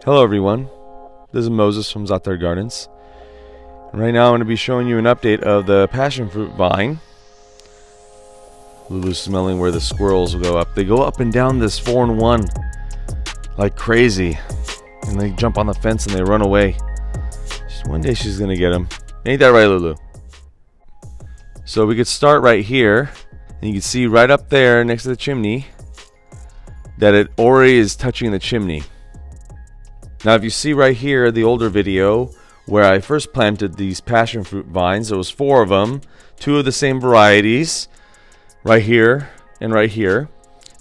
Hello everyone, this is Moses from ZAATARGARDENS Gardens. Right now I'm going to be showing you an update of the passion fruit vine. Lulu's smelling where the squirrels will go up. They go up and down this 4-in-1 like crazy. And they jump on the fence and they run away. Just one day she's going to get them. Ain't that right, Lulu? So we could start right here. And you can see right up there next to the chimney that it already is touching the chimney. Now if you see right here the older video where I first planted these passion fruit vines, there was 4 of them, 2 of the same varieties, right here and right here.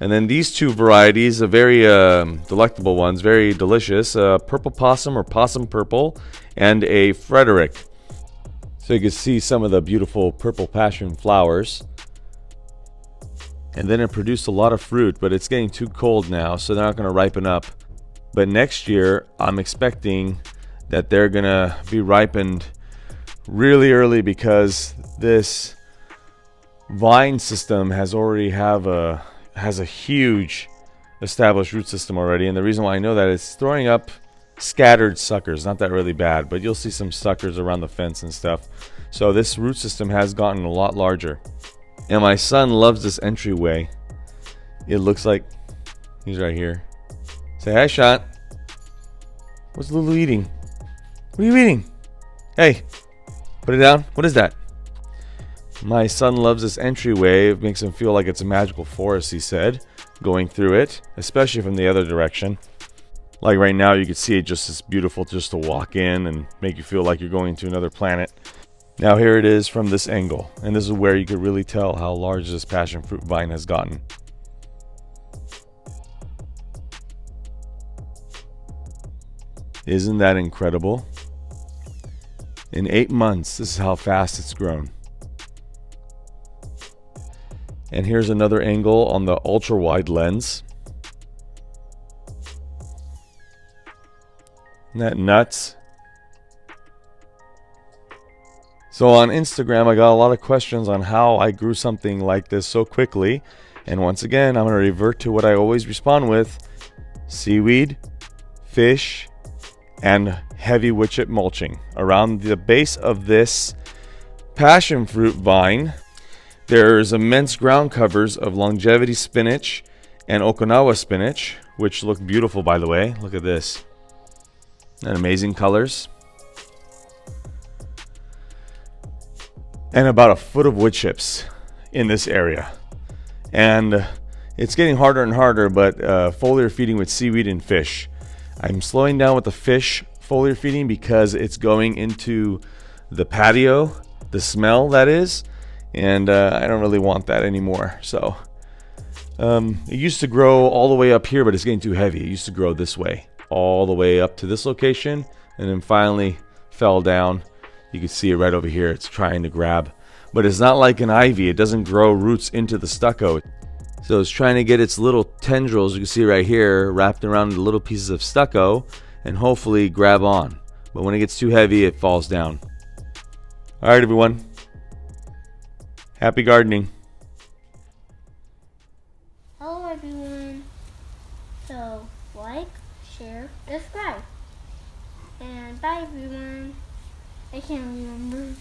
And then these 2 varieties are very delectable ones, very delicious, purple possum or possum purple and a Frederick. So you can see some of the beautiful purple passion flowers. And then it produced a lot of fruit, but it's getting too cold now, so they're not going to ripen up. But next year, I'm expecting that they're going to be ripened really early because this vine system has a huge established root system already. And the reason why I know that is it's throwing up scattered suckers. Not that really bad, but you'll see some suckers around the fence and stuff. So this root system has gotten a lot larger. And my son loves this entryway. It looks like he's right here. Say hi, Shot. What's Lulu eating? What are you eating? Hey, put it down. What is that? My son loves this entryway. It makes him feel like it's a magical forest, he said, going through it, especially from the other direction. Like right now, you can see it just as beautiful just to walk in and make you feel like you're going to another planet. Now here it is from this angle, and this is where you could really tell how large this passion fruit vine has gotten. Isn't that incredible? In 8 months, this is how fast it's grown. And here's another angle on the ultra wide lens. Isn't that nuts? So on Instagram, I got a lot of questions on how I grew something like this so quickly. And once again, I'm going to revert to what I always respond with: seaweed, fish, and heavy wood chip mulching. Around the base of this passion fruit vine, there's immense ground covers of longevity spinach and Okinawa spinach, which look beautiful, by the way. Look at this. And amazing colors. And about 1 foot of wood chips in this area. And it's getting harder and harder, but foliar feeding with seaweed and fish. I'm slowing down with the fish foliar feeding because it's going into the patio, the smell that is, and I don't really want that anymore. So it used to grow all the way up here, but it's getting too heavy. It used to grow this way, all the way up to this location, and then finally fell down. You can see it right over here. It's trying to grab, but it's not like an ivy. It doesn't grow roots into the stucco. So it's trying to get its little tendrils, you can see right here, wrapped around the little pieces of stucco and hopefully grab on. But when it gets too heavy, it falls down. All right, everyone. Happy gardening. Hello, everyone. So, like, share, subscribe. And bye, everyone. I can't remember.